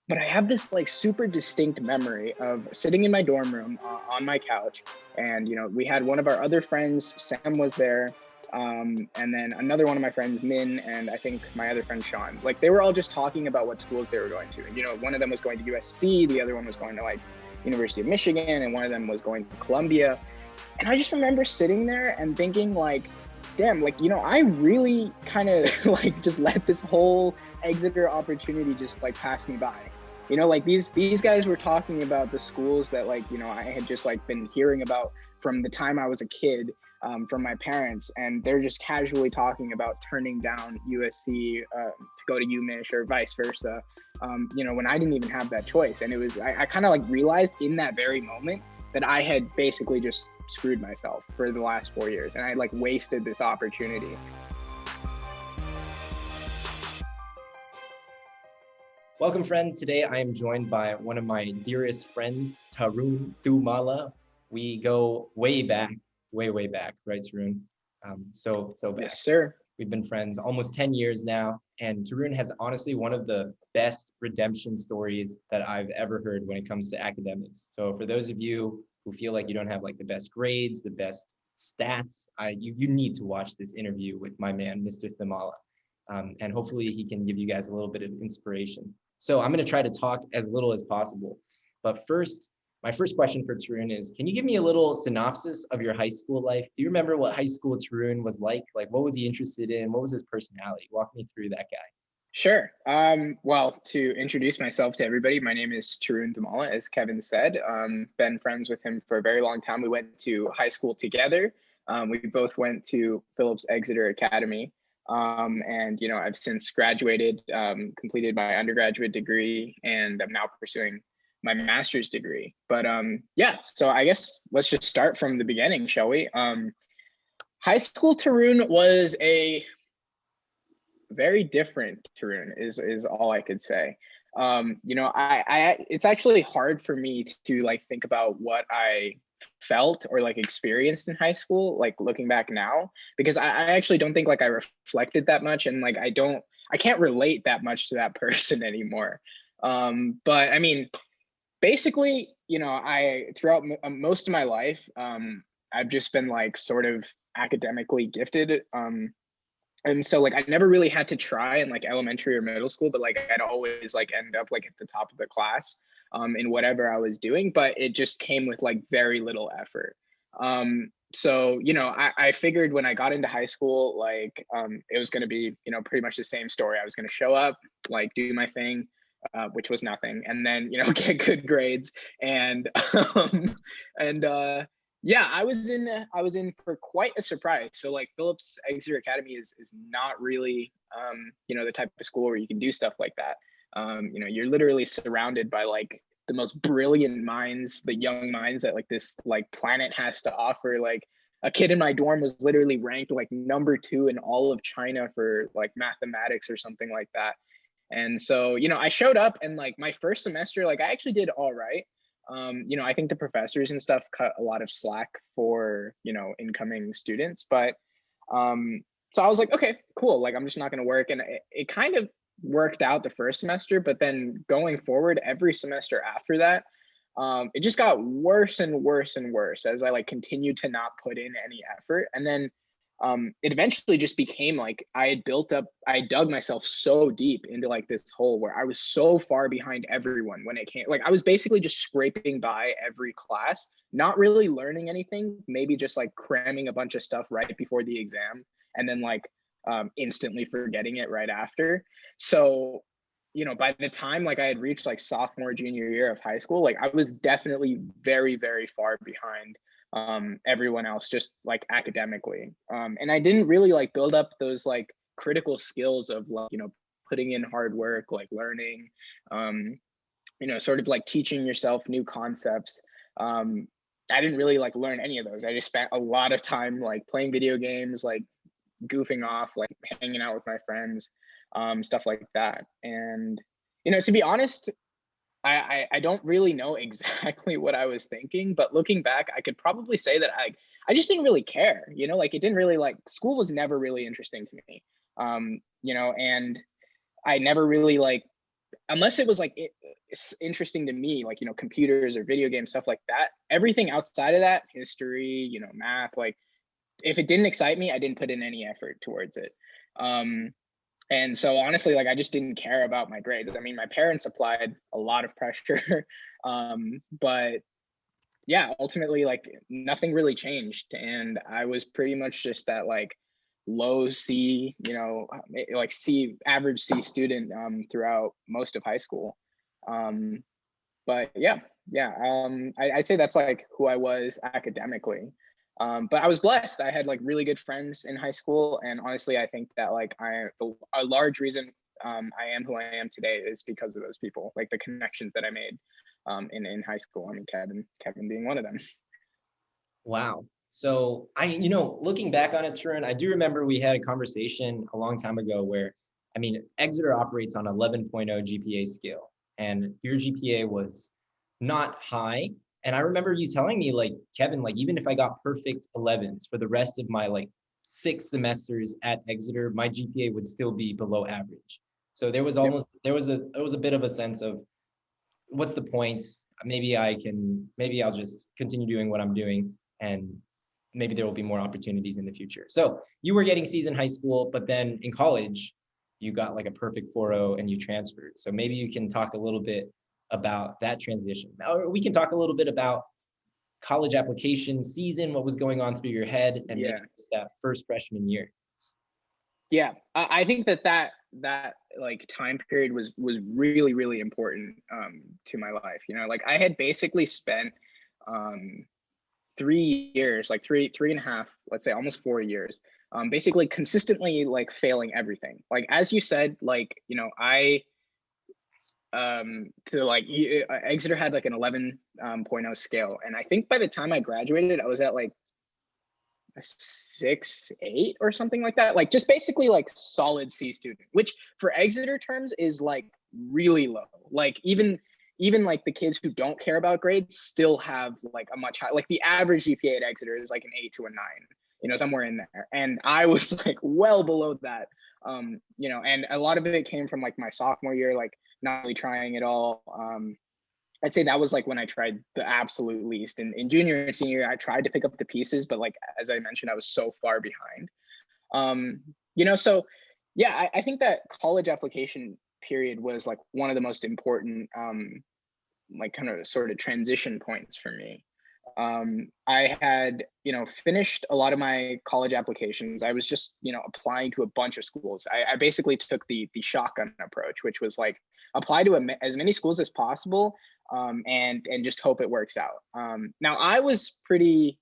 But I have this like super distinct memory of sitting in my dorm room on my couch, and we had one of our other friends, Sam, was there, and then another one of my friends, Min, and I think my other friend Sean. Like they were all just talking about what schools they were going to. And one of them was going to USC, the other one was going to like University of Michigan, and one of them was going to Columbia. And I just remember sitting there and thinking like, damn, like, I really kind of like just let this whole Exeter opportunity just like pass me by. Like these guys were talking about the schools that like, I had just like been hearing about from the time I was a kid, from my parents, and they're just casually talking about turning down USC to go to UMich or vice versa. When I didn't even have that choice. And it was, I kind of like realized in that very moment that I had basically just screwed myself for the last 4 years, and I like wasted this opportunity. Welcome, friends. Today I am joined by one of my dearest friends, Tarun Thummala. We go way back, way back, right, Tarun? So back. Yes, sir. We've been friends almost 10 years now, and Tarun has honestly one of the best redemption stories that I've ever heard when it comes to academics. So for those of you who feel like you don't have like the best grades, the best stats, you need to watch this interview with my man, Mr. Thummala. And hopefully he can give you guys a little bit of inspiration. So I'm going to try to talk as little as possible. But first, my first question for Tarun is, can you give me a little synopsis of your high school life? Do you remember what high school Tarun was like? Like, what was he interested in? What was his personality? Walk me through that guy. Sure. Well, to introduce myself to everybody, my name is Tarun Thummala, as Kevin said. Been friends with him for a very long time. We went to high school together. We both went to Phillips Exeter Academy. And I've since graduated, completed my undergraduate degree, and I'm now pursuing my master's degree. But yeah, so I guess let's just start from the beginning, shall we? High school Tarun was a very different Tarun, is all I could say. I it's actually hard for me to like think about what I felt or like experienced in high school, like looking back now, because I actually don't think like I reflected that much, and like I can't relate that much to that person anymore. But I mean, basically, I throughout most of my life, I've just been like sort of academically gifted. And so like I never really had to try in like elementary or middle school, but like I'd always like end up like at the top of the class in whatever I was doing, but it just came with like very little effort. So I figured when I got into high school, like it was going to be pretty much the same story. I was going to show up, like do my thing, which was nothing, and then get good grades, and yeah, I was in for quite a surprise. So like Phillips Exeter Academy is not really the type of school where you can do stuff like that. You're literally surrounded by like the most brilliant minds, the young minds that like this like planet has to offer. Like a kid in my dorm was literally ranked like #2 in all of China for like mathematics or something like that. And so I showed up, and like my first semester, like I actually did all right. I think the professors and stuff cut a lot of slack for, incoming students, but, so I was like, okay, cool. Like, I'm just not going to work. And it kind of worked out the first semester, but then going forward, every semester after that, it just got worse and worse and worse as I like continued to not put in any effort. And then it eventually just became like I dug myself so deep into like this hole where I was so far behind everyone when it came. Like I was basically just scraping by every class, not really learning anything, maybe just like cramming a bunch of stuff right before the exam, and then like instantly forgetting it right after. So by the time like I had reached like sophomore, junior year of high school, like I was definitely very, very far behind everyone else, just like academically. And I didn't really like build up those like critical skills of like, putting in hard work, like learning, sort of like teaching yourself new concepts. I didn't really like learn any of those. I just spent a lot of time like playing video games, like goofing off, like hanging out with my friends, stuff like that. And, to be honest, I don't really know exactly what I was thinking, but looking back, I could probably say that I just didn't really care, like it didn't really like school was never really interesting to me. And I never really like, unless it was like interesting to me, like, you know, computers or video games, stuff like that. Everything outside of that, history, you know, math, like if it didn't excite me, I didn't put in any effort towards it. And so honestly, like I just didn't care about my grades. I mean, my parents applied a lot of pressure, but yeah, ultimately, like nothing really changed, and I was pretty much just that like low C, you know, like C, average C student throughout most of high school. Um, but I'd say that's like who I was academically. But I was blessed. I had like really good friends in high school, and honestly, I think that like a large reason I am who I am today is because of those people, like the connections that I made in high school. I mean, Kevin being one of them. Wow. So looking back on it, Tarun, I do remember we had a conversation a long time ago where, I mean, Exeter operates on 11.0 GPA scale, and your GPA was not high. And I remember you telling me, like, Kevin, like, even if I got perfect 11s for the rest of my like 6 semesters at Exeter, my GPA would still be below average. So there was a bit of a sense of, what's the point? Maybe I'll just continue doing what I'm doing, and maybe there will be more opportunities in the future. So you were getting C's in high school, but then in college, you got like a perfect 4.0 and you transferred. So maybe you can talk a little bit about that transition. Or we can talk a little bit about college application season, what was going on through your head, and maybe it's that first freshman year. Yeah, I think that like time period was really, really important to my life. You know, like I had basically spent 3 years, like three and a half, let's say almost 4 years, basically consistently like failing everything. Like as you said, like, you know, Exeter had like an 11.0 scale, and I think by the time I graduated, I was at like a 6.8 or something like that, like just basically like solid C student, which for Exeter terms is like really low. Like even like the kids who don't care about grades still have like a much higher, like the average GPA at Exeter is like an 8 to a 9, you know, somewhere in there, and I was like well below that. You know, and a lot of it came from like my sophomore year, like not really trying at all. I'd say that was like when I tried the absolute least. In junior and senior year, I tried to pick up the pieces, but like as I mentioned, I was so far behind. You know, so yeah, I think that college application period was like one of the most important like kind of sort of transition points for me. I had, you know, finished a lot of my college applications. I was just, you know, applying to a bunch of schools. I basically took the shotgun approach, which was like apply to as many schools as possible, and just hope it works out. Now I was pretty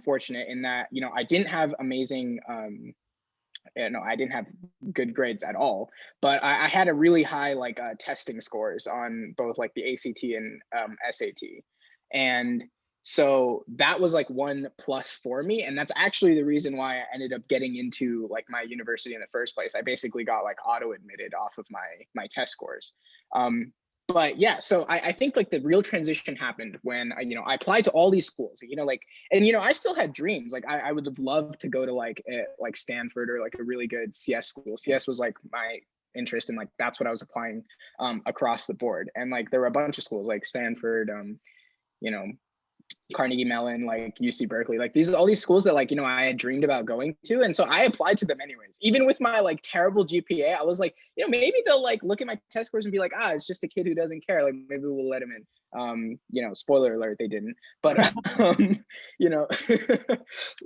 fortunate in that, you know, I didn't have amazing, I didn't have good grades at all, but I had a really high like testing scores on both like the ACT and SAT, and so that was like one plus for me, and that's actually the reason why I ended up getting into like my university in the first place. I basically got like auto admitted off of my test scores. But yeah, so I think like the real transition happened when I applied to all these schools, you know, like, and I still had dreams. Like I would have loved to go to like Stanford or like a really good CS school. CS was like my interest, and like that's what I was applying across the board. And like there were a bunch of schools like Stanford, you know, Carnegie Mellon, like UC Berkeley, like all these schools that like, I had dreamed about going to. And so I applied to them anyways. Even with my like terrible GPA, I was like, maybe they'll like look at my test scores and be like, it's just a kid who doesn't care. Like maybe we'll let him in. Spoiler alert, they didn't. But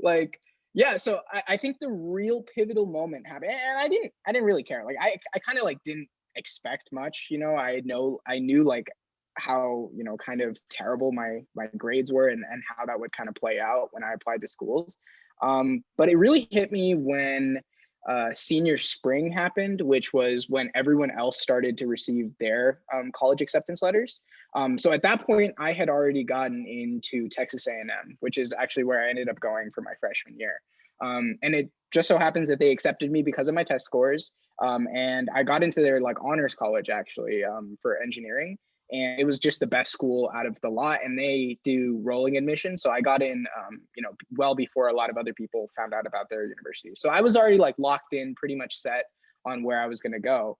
like, yeah, so I think the real pivotal moment happened, and I didn't really care. Like I kind of like didn't expect much, I knew like how kind of terrible my grades were, and how that would kind of play out when I applied to schools. But it really hit me when senior spring happened, which was when everyone else started to receive their college acceptance letters. So at that point, I had already gotten into Texas A&M, which is actually where I ended up going for my freshman year. And it just so happens that they accepted me because of my test scores. And I got into their like honors college actually for engineering. And it was just the best school out of the lot, and they do rolling admission. So I got in, well before a lot of other people found out about their university. So I was already like locked in, pretty much set on where I was going to go.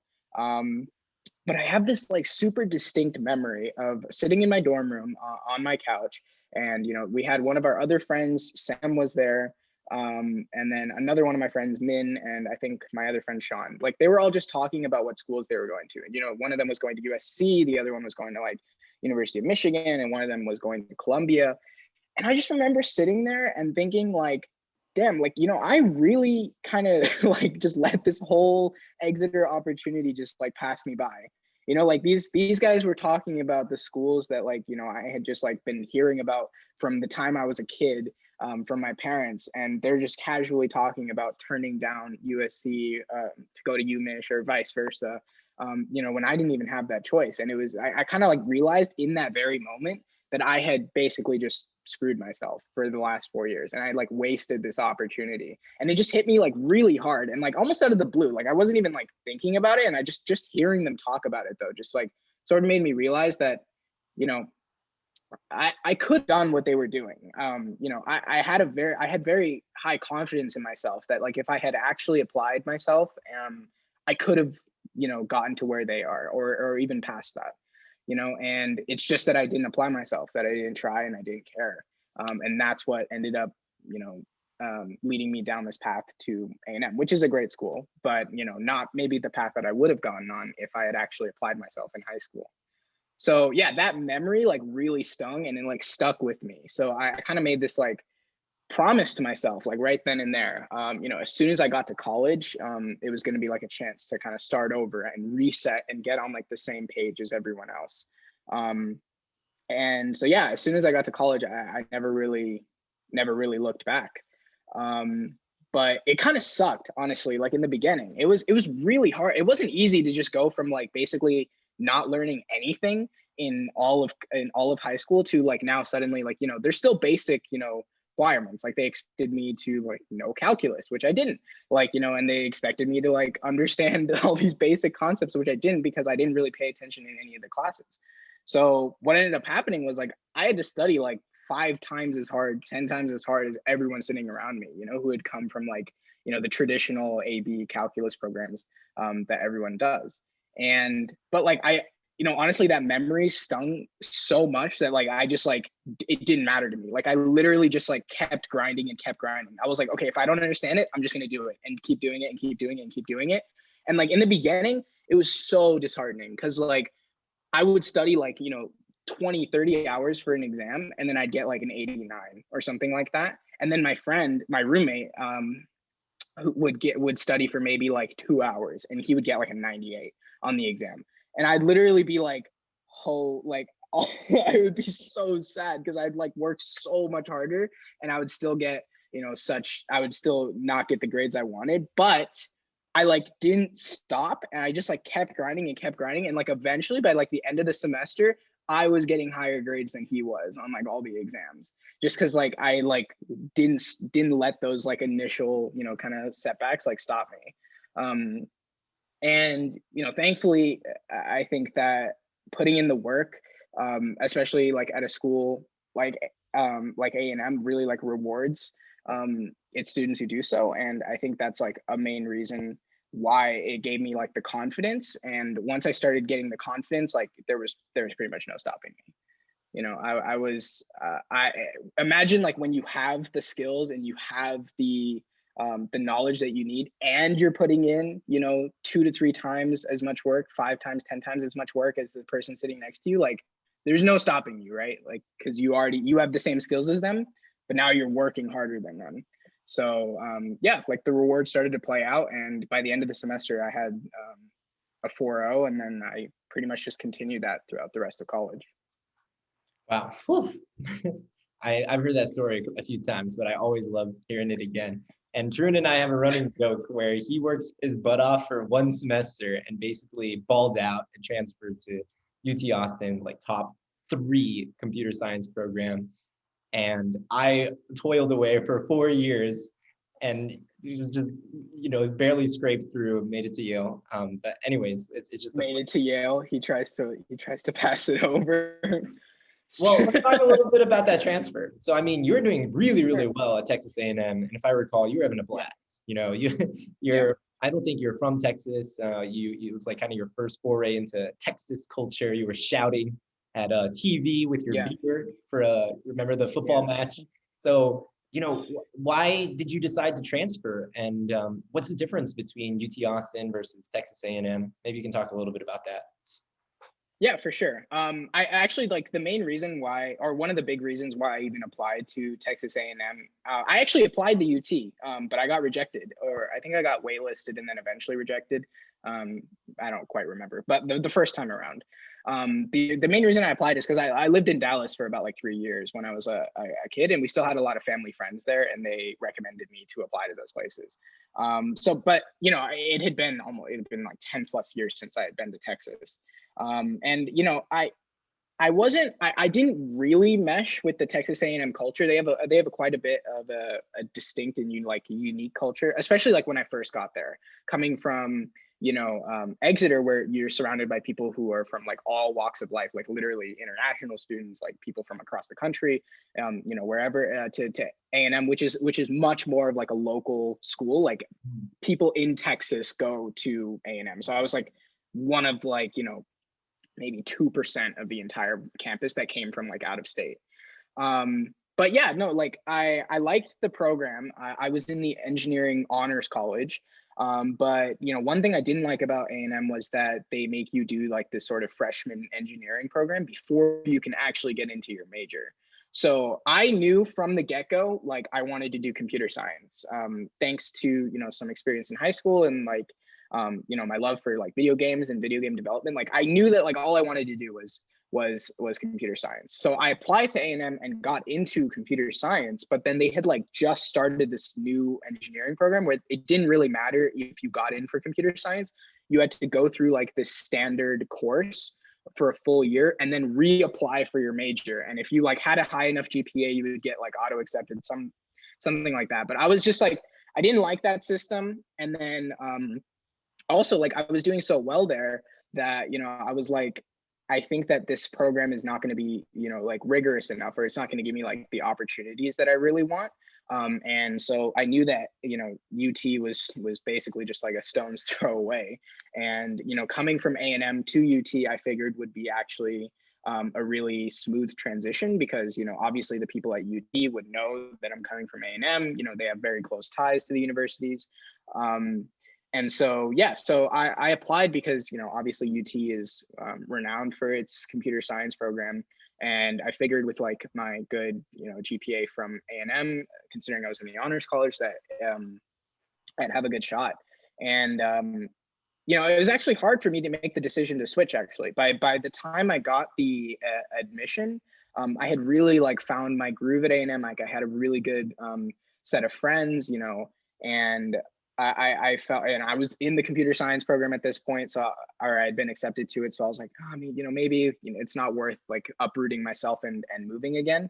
But I have this like super distinct memory of sitting in my dorm room on my couch. And, we had one of our other friends, Sam, was there. And then another one of my friends, Min, and I think my other friend, Sean, like they were all just talking about what schools they were going to. And, one of them was going to USC, the other one was going to like University of Michigan, and one of them was going to Columbia. And I just remember sitting there and thinking like, damn, like, I really kind of like just let this whole Exeter opportunity just like pass me by. Like these guys were talking about the schools that like, I had just like been hearing about from the time I was a kid, from my parents, and they're just casually talking about turning down USC to go to UMich or vice versa. When I didn't even have that choice. And it was, I kind of like realized in that very moment that I had basically just screwed myself for the last 4 years, and I like wasted this opportunity. And it just hit me like really hard and like almost out of the blue. Like I wasn't even like thinking about it, and I just hearing them talk about it though just like sort of made me realize that I could have done what they were doing. I had very high confidence in myself that like if I had actually applied myself, I could have gotten to where they are, or even past that. And it's just that I didn't apply myself, that I didn't try, and I didn't care. And that's what ended up, leading me down this path to A&M, which is a great school, but, not maybe the path that I would have gone on if I had actually applied myself in high school. So yeah, that memory like really stung and it like stuck with me. So I kind of made this like promise to myself like right then and there, as soon as I got to college, it was going to be like a chance to kind of start over and reset and get on like the same page as everyone else. And so yeah, as soon as I got to college, I never really looked back. But it kind of sucked, honestly. Like in the beginning, it was really hard. It wasn't easy to just go from like basically not learning anything in all of high school to like now suddenly like there's still basic requirements. Like they expected me to like know calculus, which I didn't, like and they expected me to like understand all these basic concepts, which I didn't, because I didn't really pay attention in any of the classes. So what ended up happening was like I had to study like 5 times as hard, 10 times as hard as everyone sitting around me, who had come from like the traditional AB calculus programs that everyone does. But like honestly, that memory stung so much that like I just like it didn't matter to me. Like I literally just like kept grinding and kept grinding. I was like, okay, if I don't understand it, I'm just gonna do it and keep doing it and keep doing it and keep doing it. And like in the beginning, it was so disheartening because like I would study like 20, 30 hours for an exam, and then I'd get like an 89 or something like that. And then my roommate, would study for maybe like 2 hours, and he would get like a 98 on the exam. And I'd literally be like, I would be so sad because I'd like work so much harder, and I would still get, I would still not get the grades I wanted. But I like didn't stop, and I just like kept grinding and kept grinding. And like eventually by like the end of the semester, I was getting higher grades than he was on like all the exams, just because like I like didn't let those like initial kind of setbacks like stop me. And thankfully, I think that putting in the work, especially like at a school like A&M, really like rewards its students who do so. And I think that's like a main reason why it gave me like the confidence. And once I started getting the confidence, like there was pretty much no stopping me. I imagine like when you have the skills and you have the knowledge that you need, and you're putting in 2 to 3 times as much work, 5 times, 10 times as much work as the person sitting next to you, like there's no stopping you, right? Like because you have the same skills as them, but now you're working harder than them. So yeah, like the rewards started to play out, and by the end of the semester I had a 4.0, and then I pretty much just continued that throughout the rest of college. Wow. I've heard that story a few times, but I always love hearing it again. And Tarun and I have a running joke where he works his butt off for 1 semester and basically balled out and transferred to UT Austin, like top 3 computer science program. And I toiled away for 4 years, and it was just, barely scraped through, made it to Yale. But anyways, it's just made it to Yale. He tries to pass it over. Well, let's talk a little bit about that transfer. So, I mean, you're doing really, really well at Texas A&M, and if I recall, you were having a blast. You're I don't think you're from Texas. It was like kind of your first foray into Texas culture. You were shouting at a TV with your Yeah. beer for remember the football match? So, why did you decide to transfer? And what's the difference between UT Austin versus Texas A&M? Maybe you can talk a little bit about that. Yeah, for sure. I actually like the main reason why, or one of the big reasons why I even applied to Texas A&M. I actually applied to UT, but I got rejected, or I think I got waitlisted and then eventually rejected. I don't quite remember, but the first time around. The main reason I applied is because I lived in Dallas for about like 3 years when I was a kid, and we still had a lot of family friends there, and they recommended me to apply to those places. But it had been like 10 plus years since I had been to Texas. And I didn't really mesh with the Texas A&M culture. They have quite a bit of a distinct and unique culture, especially like when I first got there, coming from Exeter, where you're surrounded by people who are from like all walks of life, like literally international students, like people from across the country, wherever, to A&M, which is much more of like a local school. Like people in Texas go to A&M. So I was like one of like, maybe 2% of the entire campus that came from like out of state. But yeah, no, like I liked the program. I was in the engineering honors college. But one thing I didn't like about A&M was that they make you do like this sort of freshman engineering program before you can actually get into your major. So I knew from the get-go, like I wanted to do computer science, thanks to, some experience in high school and like, my love for like video games and video game development. Like I knew that like all I wanted to do was computer science. So I applied to A&M and got into computer science, but then they had like just started this new engineering program where it didn't really matter if you got in for computer science. You had to go through like this standard course for a full year and then reapply for your major. And if you like had a high enough GPA, you would get like auto accepted, something like that. But I was just like, I didn't like that system. And then also like I was doing so well there that I was like, I think that this program is not going to be like rigorous enough, or it's not going to give me like the opportunities that I really want. And so I knew that UT was basically just like a stone's throw away. And coming from A&M to UT, I figured would be actually a really smooth transition, because obviously the people at UT would know that I'm coming from A&M. They have very close ties to the universities. And so, yeah, so I applied because, obviously UT is renowned for its computer science program. And I figured with like my good, GPA from A&M, considering I was in the honors college, that I'd have a good shot. And, it was actually hard for me to make the decision to switch, actually. By the time I got the admission, I had really like found my groove at A&M. Like I had a really good set of friends, and I felt, and I was in the computer science program at this point, or I'd been accepted to it. So I was like, I mean, maybe it's not worth like uprooting myself and moving again.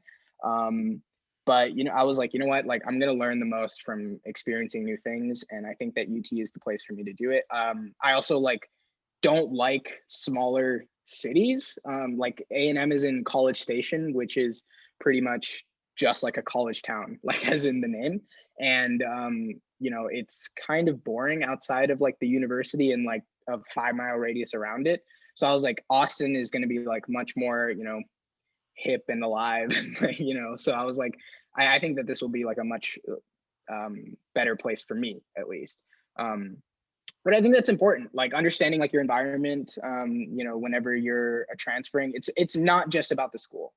But I was like, what, like I'm gonna learn the most from experiencing new things, and I think that UT is the place for me to do it. I also like don't like smaller cities. Like A&M is in College Station, which is pretty much just like a college town, like as in the name. And it's kind of boring outside of like the university and like a 5-mile radius around it. So I was like, Austin is going to be like much more, hip and alive, so I was like, I think that this will be like a much better place for me, at least. But I think that's important, like understanding like your environment, whenever you're transferring, it's not just about the school.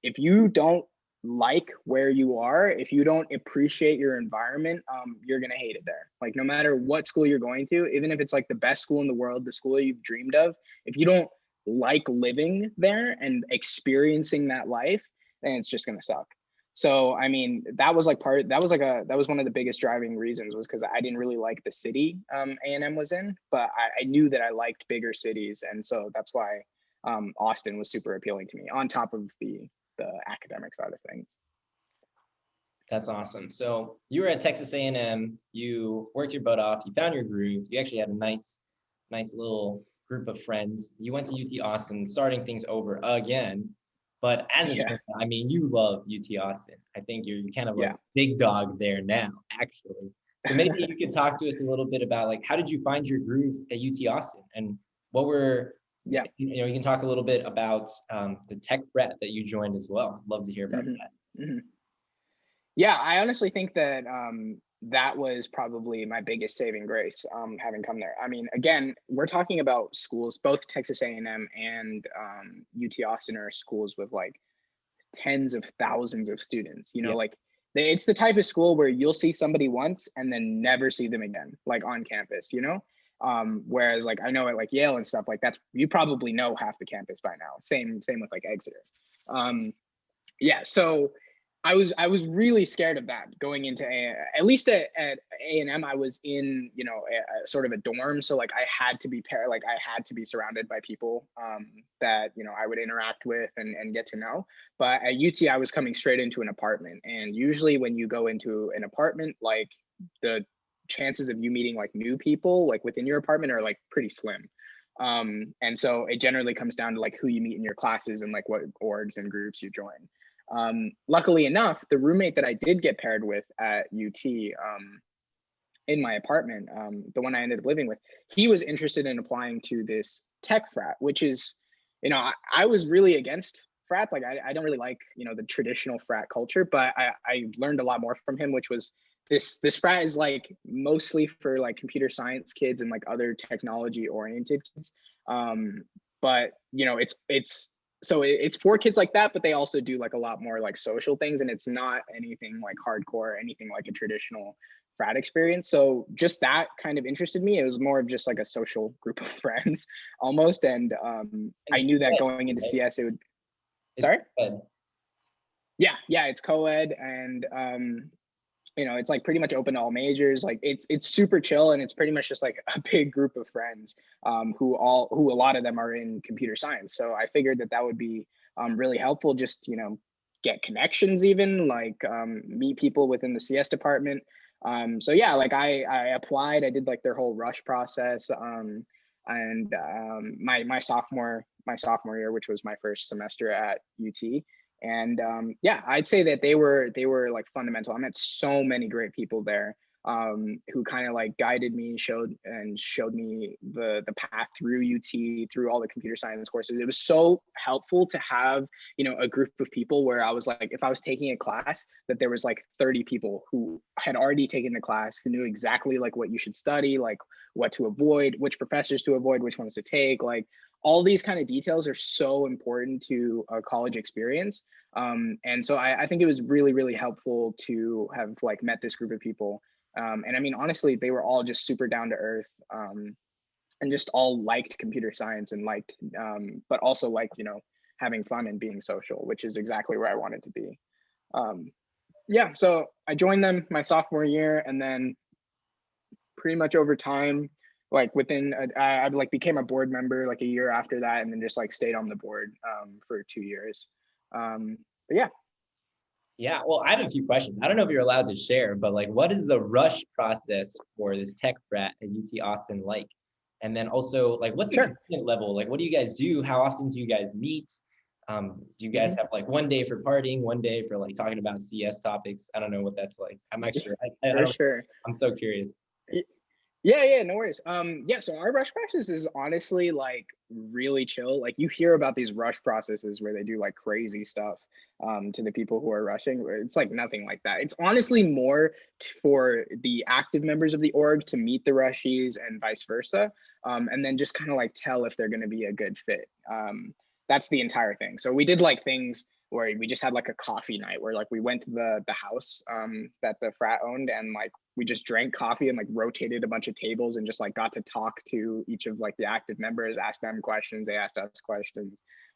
If you don't like where you are, if you don't appreciate your environment, you're gonna hate it there. Like no matter what school you're going to, even if it's like the best school in the world, the school you've dreamed of, if you don't like living there and experiencing that life, then it's just gonna suck. So I mean, that was one of the biggest driving reasons, was because I didn't really like the city A&M was in, but I knew that I liked bigger cities, and so that's why Austin was super appealing to me, on top of the academic side of things. That's awesome. So you were at Texas A&M, you worked your butt off, you found your groove, you actually had a nice little group of friends. You went to UT Austin, starting things over again. But as it turns out, I mean, you love UT Austin. I think you're kind of like big dog there now, actually. So maybe you could talk to us a little bit about like, how did you find your groove at UT Austin, and what were, Yeah. you can talk a little bit about the Tech Frat that you joined as well. Love to hear about that. Mm-hmm. Yeah, I honestly think that that was probably my biggest saving grace, having come there. I mean, again, we're talking about schools, both Texas A&M and UT Austin are schools with like tens of thousands of students. Like it's the type of school where you'll see somebody once and then never see them again, like on campus. Whereas like I know at like Yale and stuff like you probably know half the campus by now. Same with like Exeter. So I was really scared of that going into at least at A&M. I was in a sort of a dorm, so like I had to be surrounded by people that I would interact with and get to know. But at UT I was coming straight into an apartment, and usually when you go into an apartment, like the chances of you meeting like new people like within your apartment are like pretty slim. And so it generally comes down to like who you meet in your classes and like what orgs and groups you join. Luckily enough, the roommate that I did get paired with at UT in my apartment, the one I ended up living with, he was interested in applying to this Tech Frat, which is, I was really against frats. Like I don't really like, the traditional frat culture, but I learned a lot more from him, which was this frat is like mostly for like computer science kids and like other technology oriented kids. But it's for kids like that, but they also do like a lot more like social things, and it's not anything like hardcore, anything like a traditional frat experience. So just that kind of interested me. It was more of just like a social group of friends almost. And I knew that going into CS, it would, sorry? Yeah, it's co-ed, and it's like pretty much open to all majors. Like it's super chill, and it's pretty much just like a big group of friends who a lot of them are in computer science. So I figured that would be really helpful, just get connections, even like meet people within the CS department. So yeah, like I applied, I did like their whole rush process, and my sophomore year, which was my first semester at UT. And I'd say that they were like fundamental. I met so many great people there who kind of like guided me, showed me the path through UT, through all the computer science courses. It was so helpful to have, a group of people where I was like, if I was taking a class, that there was like 30 people who had already taken the class, who knew exactly like what you should study, like what to avoid, which professors to avoid, which ones to take, like all these kind of details are so important to a college experience. And so I think it was really, really helpful to have like met this group of people. And I mean, honestly, they were all just super down to earth, and just all liked computer science and liked, but also like, having fun and being social, which is exactly where I wanted to be. So I joined them my sophomore year, and then pretty much over time, like I like became a board member like a year after that, and then just like stayed on the board for 2 years. But yeah. Yeah, well, I have a few questions. I don't know if you're allowed to share, but like, what is the rush process for this Tech Frat at UT Austin like? And then also, like, what's the commitment level? Like, what do you guys do? How often do you guys meet? Do you guys have like one day for partying, one day for like talking about CS topics? I don't know what that's like. I'm actually, I'm so curious. Yeah, no worries. So our rush process is honestly like really chill. Like you hear about these rush processes where they do like crazy stuff to the people who are rushing. It's like nothing like that. It's honestly more for the active members of the org to meet the rushies and vice versa, and then just kind of like tell if they're going to be a good fit. That's the entire thing. So we did like things where we just had like a coffee night where like we went to the house that the frat owned, and like we just drank coffee and like rotated a bunch of tables and just like got to talk to each of like the active members, ask them questions, they asked us questions.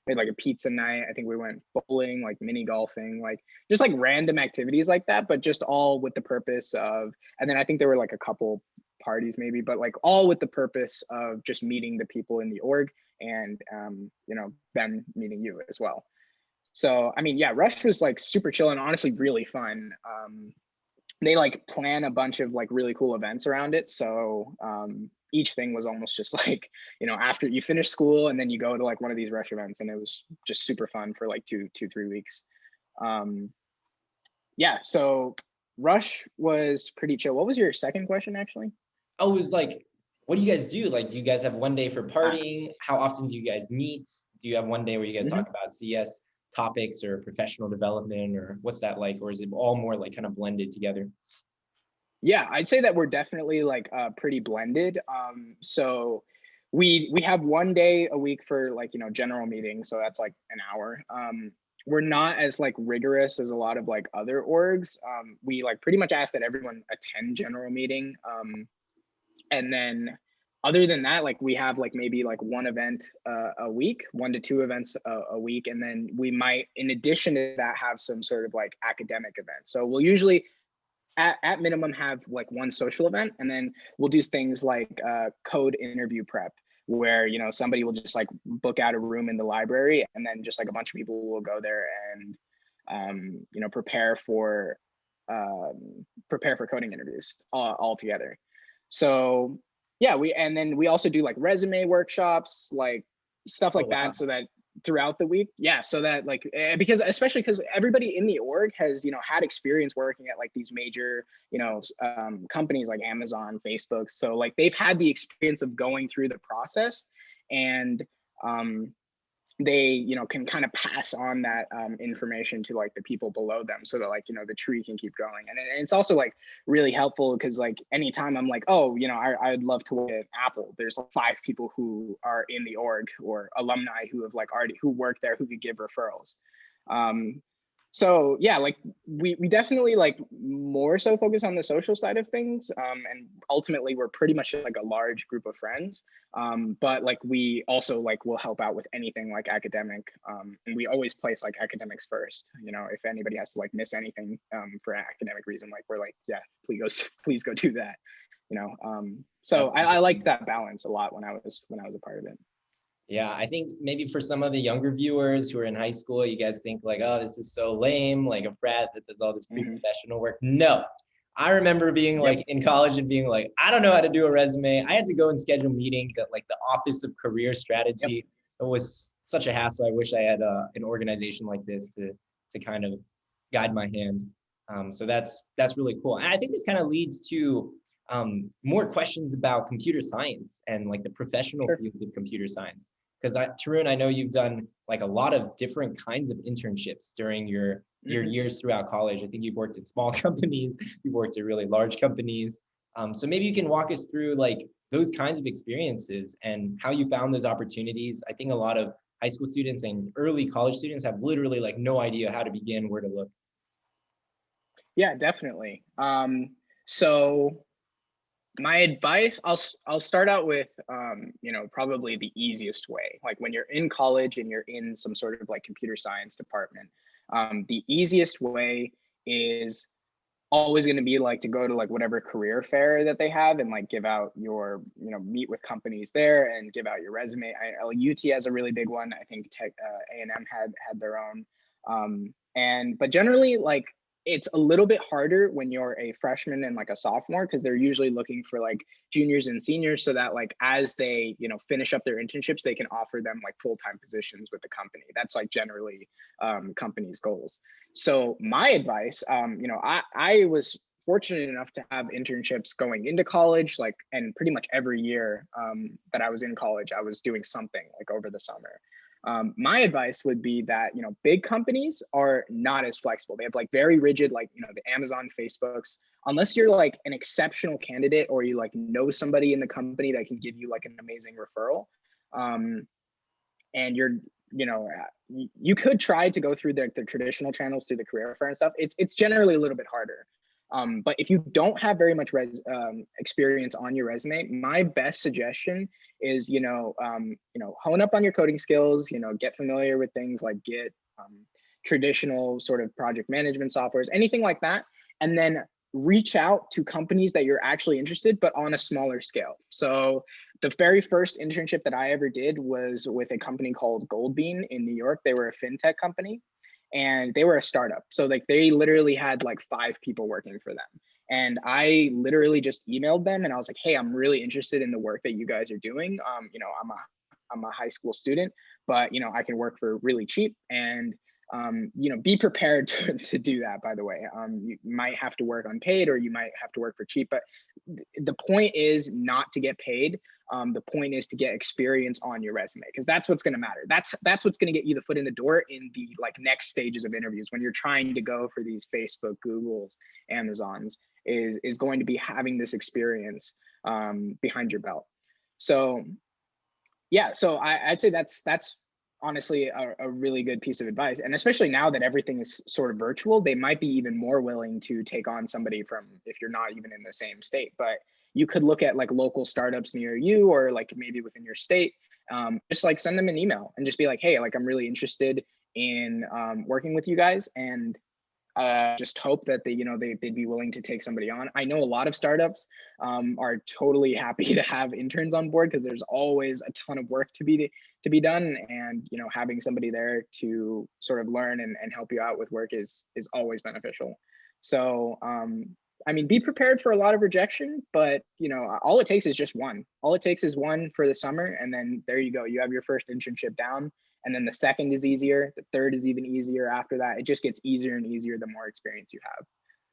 We had like a pizza night. I think we went bowling, like mini golfing, like just like random activities like that, but just all with the purpose of, and then I think there were like a couple parties maybe, but like all with the purpose of just meeting the people in the org and them meeting you as well. So, I mean, yeah, Rush was like super chill and honestly really fun. They like plan a bunch of like really cool events around it. So each thing was almost just like, after you finish school and then you go to like one of these Rush events, and it was just super fun for like 3 weeks. So Rush was pretty chill. What was your second question actually? Oh, it was like, what do you guys do? Like, do you guys have one day for Ah, partying? How often do you guys meet? Do you have one day where you guys mhm. talk about CS topics or professional development, or what's that like? Or is it all more like kind of blended together? Yeah, I'd say that we're definitely like pretty blended. So we have one day a week for like, you know, general meetings, so that's like an hour. We're not as like rigorous as a lot of like other orgs. We like pretty much ask that everyone attend general meeting. And then other than that, like we have like maybe like one event a week, 1 to 2 events a week. And then we might, in addition to that, have some sort of like academic events. So we'll usually at minimum have like one social event, and then we'll do things like code interview prep, where, you know, somebody will just like book out a room in the library, and then just like a bunch of people will go there and you know, prepare for coding interviews all together. So yeah, and then we also do like resume workshops, like stuff Oh, like wow. that, so that throughout the week, yeah, so that like because especially because everybody in the org has, you know, had experience working at like these major, you know, companies like Amazon, Facebook, so like they've had the experience of going through the process, and um they, you know, can kind of pass on that information to like the people below them, so that like, you know, the tree can keep going. And it's also like really helpful because like anytime I'm like, oh, you know, I'd love to work at Apple, there's like 5 people who are in the org or alumni who have like already who work there who could give referrals. So yeah, like we definitely like more so focus on the social side of things, and ultimately we're pretty much like a large group of friends, but like we also like will help out with anything like academic, and we always place like academics first. You know, if anybody has to like miss anything for an academic reason, like we're like, yeah, please go do that, you know. So That's I liked that balance a lot when I was a part of it. Yeah, I think maybe for some of the younger viewers who are in high school, you guys think like, oh, this is so lame, like a frat that does all this Hmm. pre-professional work. No, I remember being Yep. like in college and being like, I don't know how to do a resume. I had to go and schedule meetings at like the Office of Career Yep. Strategy. It was such a hassle. I wish I had an organization like this to kind of guide my hand. So that's really cool. And I think this kind of leads to more questions about computer science and like the professional Sure. fields of computer science. Because Tarun, I know you've done like a lot of different kinds of internships during your Hmm. years throughout college. I think you've worked at small companies, you've worked at really large companies. So maybe you can walk us through like those kinds of experiences and how you found those opportunities. I think a lot of high school students and early college students have literally like no idea how to begin, where to look. Yeah, definitely. So my advice, I'll start out with you know, probably the easiest way. Like when you're in college and you're in some sort of like computer science department, the easiest way is always going to be like to go to like whatever career fair that they have and like give out your, you know, meet with companies there and give out your resume. UT has a really big one. I think Tech A&M had their own. And but generally like it's a little bit harder when you're a freshman and like a sophomore, because they're usually looking for like juniors and seniors, so that like as they, you know, finish up their internships, they can offer them like full-time positions with the company. That's like generally companies' goals. So my advice, you know, I was fortunate enough to have internships going into college, like, and pretty much every year that I was in college, I was doing something like over the summer. My advice would be that, you know, big companies are not as flexible. They have like very rigid, like, you know, the Amazon, Facebooks, unless you're like an exceptional candidate or you like know somebody in the company that can give you like an amazing referral. Um, and you're, you know, you could try to go through the traditional channels through the career fair and stuff. It's generally a little bit harder. But if you don't have very much experience on your resume, my best suggestion is, you know, hone up on your coding skills, you know, get familiar with things like Git, traditional sort of project management softwares, anything like that. And then reach out to companies that you're actually interested, but on a smaller scale. So the very first internship that I ever did was with a company called Goldbean in New York. They were a fintech company and they were a startup. So like they literally had like 5 people working for them. And I literally just emailed them and I was like, hey, I'm really interested in the work that you guys are doing. You know, I'm a high school student, but you know, I can work for really cheap. And be prepared to do that, by the way. You might have to work unpaid, or you might have to work for cheap, but the point is not to get paid. The point is to get experience on your resume, because that's what's going to matter. That's what's going to get you the foot in the door in the next stages of interviews, when you're trying to go for these Facebook, Googles, Amazons, is going to be having this experience behind your belt. So yeah, so I'd say that's honestly a really good piece of advice. And especially now that everything is sort of virtual, they might be even more willing to take on somebody from, if you're not even in the same state. But you could look at local startups near you, or maybe within your state. Just send them an email and just be like, hey, I'm really interested in working with you guys, and just hope that they'd be willing to take somebody on. I know a lot of startups are totally happy to have interns on board, because there's always a ton of work to be done, and having somebody there to sort of learn and help you out with work is always beneficial. So be prepared for a lot of rejection, but all it takes is just one. All it takes is one for the summer, and then there you go. You have your first internship down. And then the second is easier. The third is even easier after that. It just gets easier and easier the more experience you have.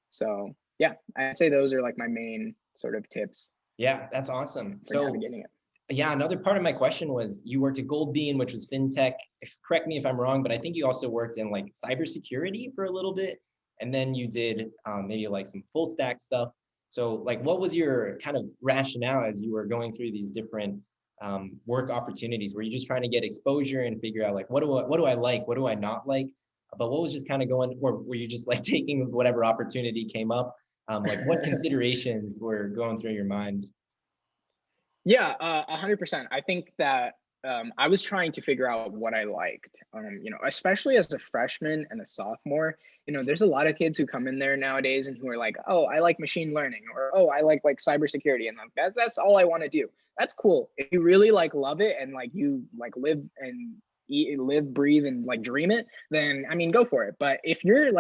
So yeah, I'd say those are my main sort of tips. Yeah, that's awesome. For navigating it. Yeah, another part of my question was, you worked at Goldbean, which was fintech. Correct me if I'm wrong, but I think you also worked in cybersecurity for a little bit. And then you did maybe some full stack stuff. So what was your kind of rationale as you were going through these different work opportunities? Were you just trying to get exposure and figure out what do I like, what do I not like? But what was just kind of going, or were you just taking whatever opportunity came up? What considerations were going through your mind? Yeah, 100%. I think that I was trying to figure out what I liked, especially as a freshman and a sophomore. There's a lot of kids who come in there nowadays and who are like, oh, I like machine learning, or oh, I like cybersecurity, and that's all I want to do. That's cool. If you really love it, and you live and eat, live, breathe, and dream it, then go for it. But if you're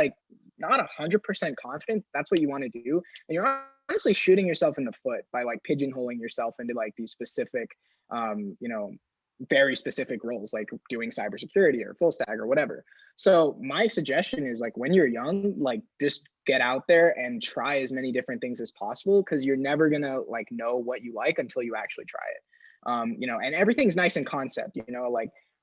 not 100% confident that's what you want to do, and you're honestly shooting yourself in the foot by pigeonholing yourself into these specific very specific roles, like doing cybersecurity or full stack or whatever. So my suggestion is when you're young, just get out there and try as many different things as possible, because you're never gonna know what you like until you actually try it. And everything's nice in concept,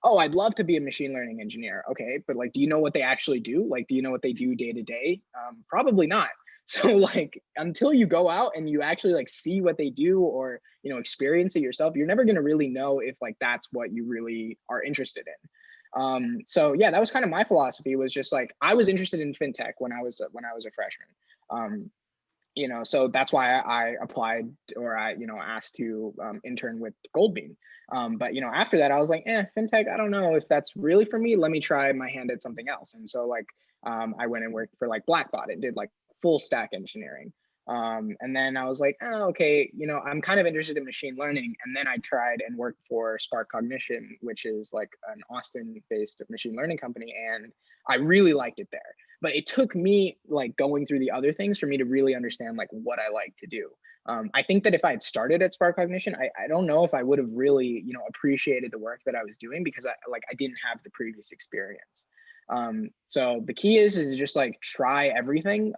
oh, I'd love to be a machine learning engineer. Okay, but do you know what they actually do? Do you know what they do day to day? Probably not. So until you go out and you actually see what they do, or experience it yourself, you're never going to really know if that's what you really are interested in. So yeah, that was kind of my philosophy, was just I was interested in fintech when I was a freshman. So that's why I applied, or I asked to intern with Goldbean. But after that I was like, fintech, I don't know if that's really for me. Let me try my hand at something else. And so I went and worked for Blackbot and did full stack engineering. And then I was like, oh, okay, I'm kind of interested in machine learning. And then I tried and worked for Spark Cognition, which is an Austin-based machine learning company. And I really liked it there. But it took me going through the other things for me to really understand what I like to do. I think that if I had started at Spark Cognition, I don't know if I would have really, appreciated the work that I was doing, because I didn't have the previous experience. So the key is just try everything,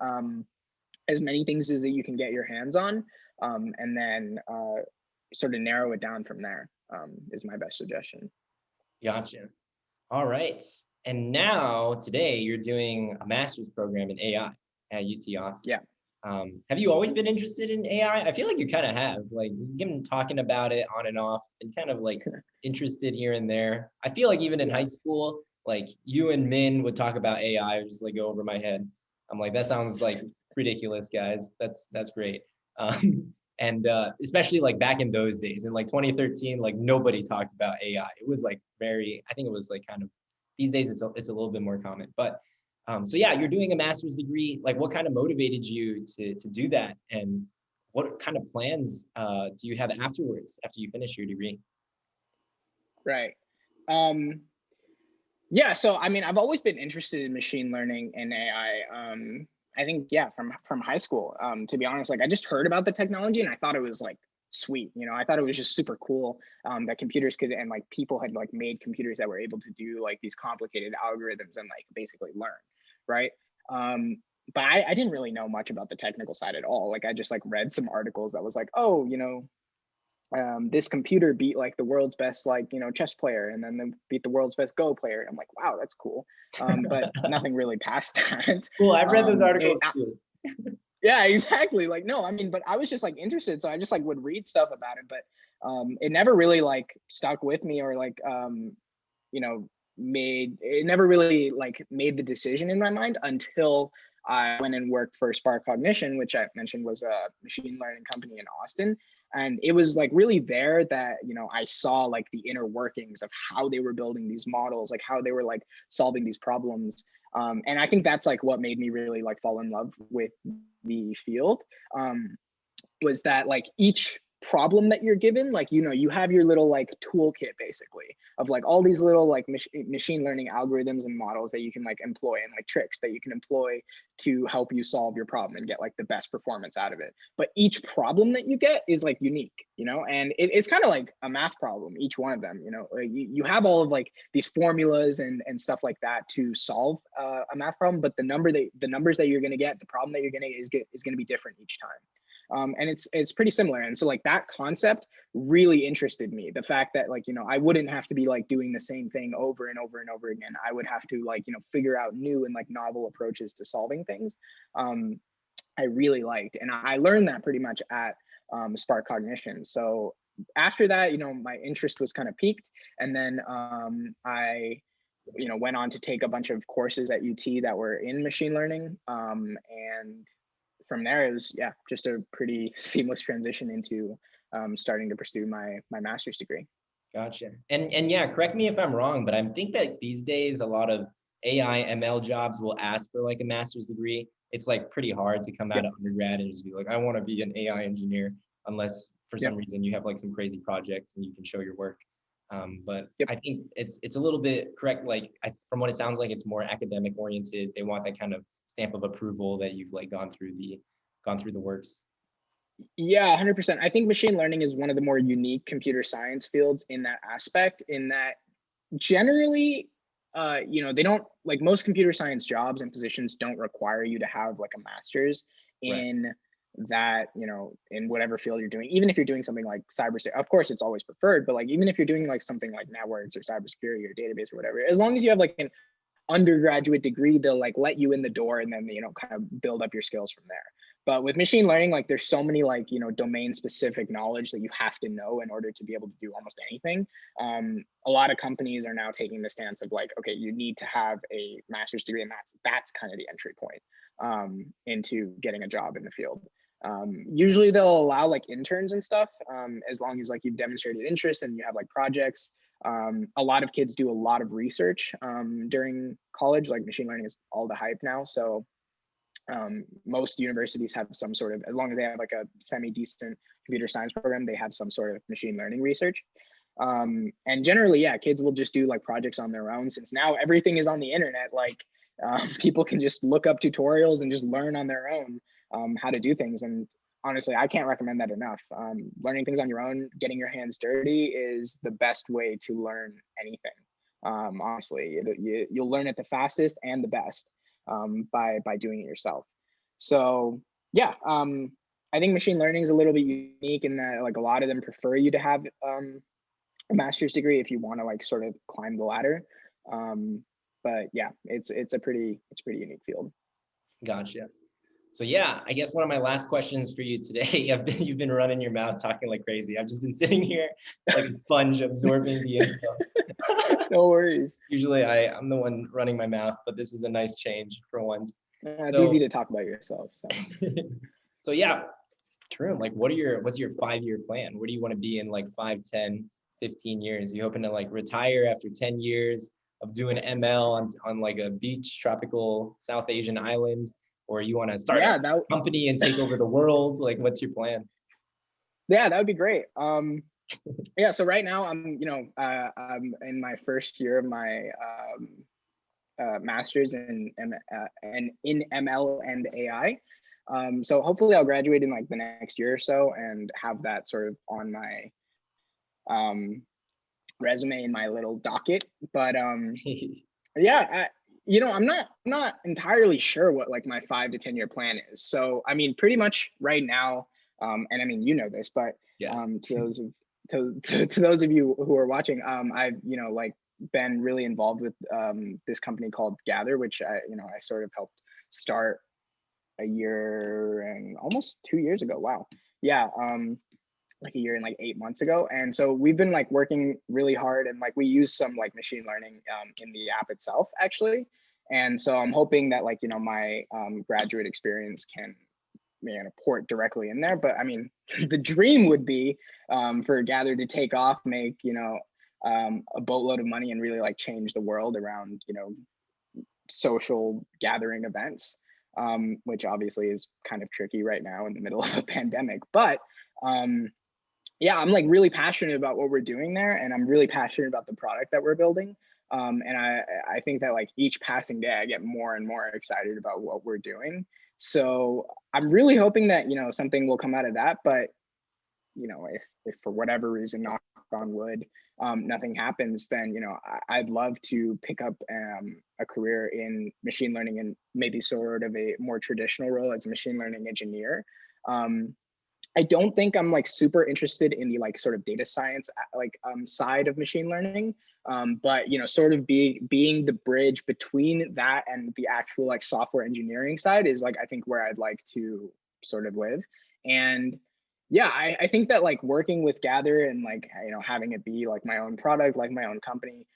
as many things as that you can get your hands on, and then sort of narrow it down from there, is my best suggestion. Gotcha. All right. And now today you're doing a master's program in AI at UT Austin. Yeah. Have you always been interested in AI? I feel like you kind of have, you've been talking about it on and off, and kind of interested here and there. I feel even in high school, you and Min would talk about AI, just go over my head. I'm that sounds ridiculous, guys. That's great. And especially back in those days, in 2013, nobody talked about AI. It was very, I think it was kind of, these days it's a little bit more common. But so yeah, you're doing a master's degree. What kind of motivated you to do that, and what kind of plans do you have afterwards, after you finish your degree? Right. Yeah, so I've always been interested in machine learning and AI. I think, yeah, from high school. To be honest, I just heard about the technology and I thought it was sweet. You know, I thought it was just super cool that computers could, and like people had like made computers that were able to do like these complicated algorithms and like basically learn, right? But I didn't really know much about the technical side at all. Like I just like read some articles that was like, oh, you know, this computer beat like the world's best like, you know, chess player, and then they beat the world's best Go player. I'm like, wow, that's cool. But nothing really past that. Cool. I've read those articles too. Yeah, exactly. Like, no, I mean, but I was just like interested. So I just like would read stuff about it, but it never really like stuck with me or like, you know, made it never really like made the decision in my mind until I went and worked for Spark Cognition, which I mentioned was a machine learning company in Austin. And it was like really there that, you know, I saw like the inner workings of how they were building these models, like how they were like solving these problems. And I think that's like what made me really like fall in love with the field. Was that like each problem that you're given, like, you know, you have your little like toolkit basically of like all these little like machine learning algorithms and models that you can like employ, and like tricks that you can employ to help you solve your problem and get like the best performance out of it. But each problem that you get is like unique, you know, and it's kind of like a math problem, each one of them, you know, like you have all of like these formulas and stuff like that to solve a math problem, but the numbers that you're going to get, the problem that you're going to get is going to be different each time. And it's pretty similar. And so like that concept really interested me. The fact that like, you know, I wouldn't have to be like doing the same thing over and over and over again. I would have to like, you know, figure out new and like novel approaches to solving things. I really liked, and I learned that pretty much at Spark Cognition. So after that, you know, my interest was kind of peaked, and then I, you know, went on to take a bunch of courses at UT that were in machine learning, and from there it was just a pretty seamless transition into starting to pursue my master's degree. Gotcha. And yeah, correct me if I'm wrong, but I think that these days a lot of AI ML jobs will ask for like a master's degree. It's like pretty hard to come out of undergrad and just be like, I want to be an AI engineer, unless for some reason you have like some crazy project and you can show your work. But I think it's a little bit correct. Like from what it sounds like, it's more academic oriented. They want that kind of stamp of approval that you've like gone through the works. Yeah, 100%. I think machine learning is one of the more unique computer science fields in that aspect, in that generally, you know, they don't, like most computer science jobs and positions don't require you to have like a master's in that, you know, in whatever field you're doing. Even if you're doing something like cybersecurity, of course, it's always preferred, but like even if you're doing like something like networks or cybersecurity or database or whatever, as long as you have like an undergraduate degree, they'll like let you in the door and then, you know, kind of build up your skills from there. But with machine learning, like there's so many like, you know, domain specific knowledge that you have to know in order to be able to do almost anything. A lot of companies are now taking the stance of like, okay, you need to have a master's degree, and that's kind of the entry point into getting a job in the field. Usually they'll allow like interns and stuff, as long as like you've demonstrated interest and you have like projects. A lot of kids do a lot of research during college. Like machine learning is all the hype now. So most universities have some sort of, as long as they have like a semi-decent computer science program, they have some sort of machine learning research. And generally, kids will just do like projects on their own, since now everything is on the internet. Like people can just look up tutorials and just learn on their own how to do things. And honestly, I can't recommend that enough. Learning things on your own, getting your hands dirty is the best way to learn anything. Honestly, you'll learn it the fastest and the best by doing it yourself. So I think machine learning is a little bit unique in that like a lot of them prefer you to have a master's degree if you want to like sort of climb the ladder. But yeah, it's a pretty unique field. Gotcha. So yeah, I guess one of my last questions for you today, you've been running your mouth talking like crazy. I've just been sitting here like a sponge absorbing the info. No worries. Usually I'm the one running my mouth, but this is a nice change for once. It's easy to talk about yourself. So, so yeah, Tarun, like what's your 5-year plan? Where do you want to be in like 5, 10, 15 years? You hoping to like retire after 10 years of doing ML on like a beach, tropical South Asian island? Or you want to start a company and take over the world? Like, what's your plan? Yeah, that would be great. So right now I'm in my first year of my master's in ML and AI. So hopefully I'll graduate in like the next year or so and have that sort of on my resume in my little docket. But yeah, I'm not entirely sure what like my 5 to 10 year plan is. So I mean, pretty much right now, and I mean, you know this, but Yeah. to those of you who are watching, I've like been really involved with this company called Gathr, which I sort of helped start a year and almost 2 years ago. Wow. Yeah. Like a year and like 8 months ago. And so we've been like working really hard, and like we use some like machine learning in the app itself actually. And so I'm hoping that like, my graduate experience can port directly in there. But I mean, the dream would be for Gathr to take off, make, a boatload of money and really like change the world around, social gathering events, which obviously is kind of tricky right now in the middle of a pandemic. But yeah, I'm like really passionate about what we're doing there, and I'm really passionate about the product that we're building. And I think that like each passing day, I get more and more excited about what we're doing. So I'm really hoping that something will come out of that. But if for whatever reason, knock on wood, nothing happens, then I'd love to pick up a career in machine learning and maybe sort of a more traditional role as a machine learning engineer. I don't think I'm like super interested in the like sort of data science side of machine learning, but sort of being the bridge between that and the actual like software engineering side is like I think where I'd like to sort of live. And yeah, I think that like working with Gathr and like having it be like my own product, like my own company,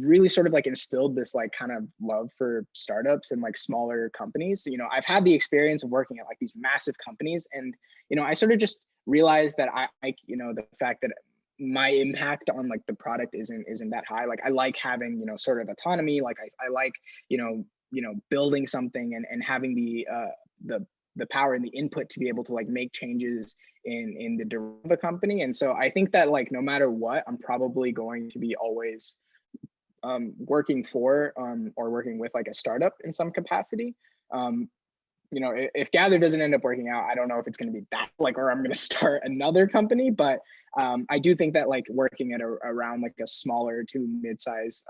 really sort of like instilled this like kind of love for startups and like smaller companies. I've had the experience of working at like these massive companies, and I sort of just realized that I the fact that my impact on like the product isn't that high. Like I like having sort of autonomy. Like I like building something and having the power and the input to be able to like make changes in the direction of a company. And so I think that like no matter what, I'm probably going to be always working for or working with like a startup in some capacity. If Gathr doesn't end up working out, I don't know if it's going to be that like, or I'm going to start another company. But I do think that like working at around like a smaller to mid-size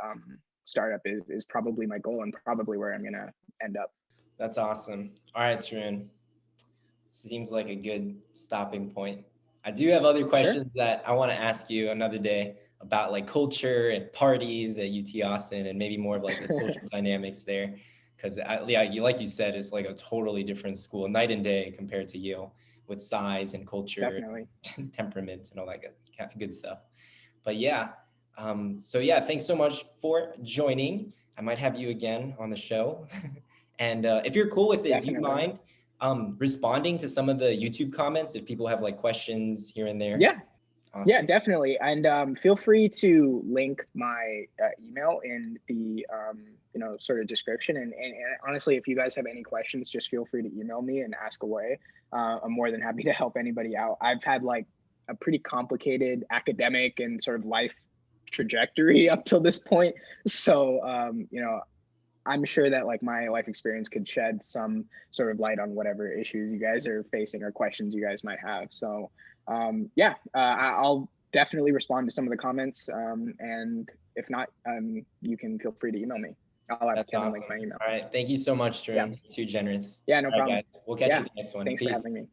startup is probably my goal and probably where I'm going to end up. That's awesome. All right, Tarun. Seems like a good stopping point. I do have other questions that I want to ask you another day about like culture and parties at UT Austin and maybe more of like the social dynamics there. Because like you said, it's like a totally different school, night and day compared to Yale with size and culture, Definitely. and temperament and all that good stuff. But yeah, so yeah, thanks so much for joining. I might have you again on the show. And if you're cool with it, Definitely. do you mind responding to some of the YouTube comments if people have like questions here and there? Yeah. Awesome. Yeah, definitely. And feel free to link my email in the sort of description. And honestly, if you guys have any questions, just feel free to email me and ask away. I'm more than happy to help anybody out. I've had like a pretty complicated academic and sort of life trajectory up till this point. So I'm sure that like my life experience could shed some sort of light on whatever issues you guys are facing or questions you guys might have. So I'll definitely respond to some of the comments. And if not, you can feel free to email me. I'll have Kevin link my email. All right. Thank you so much, Tarun. Yeah. Too generous. Yeah, no problem. Guys. We'll catch you in the next one. Thanks for having me.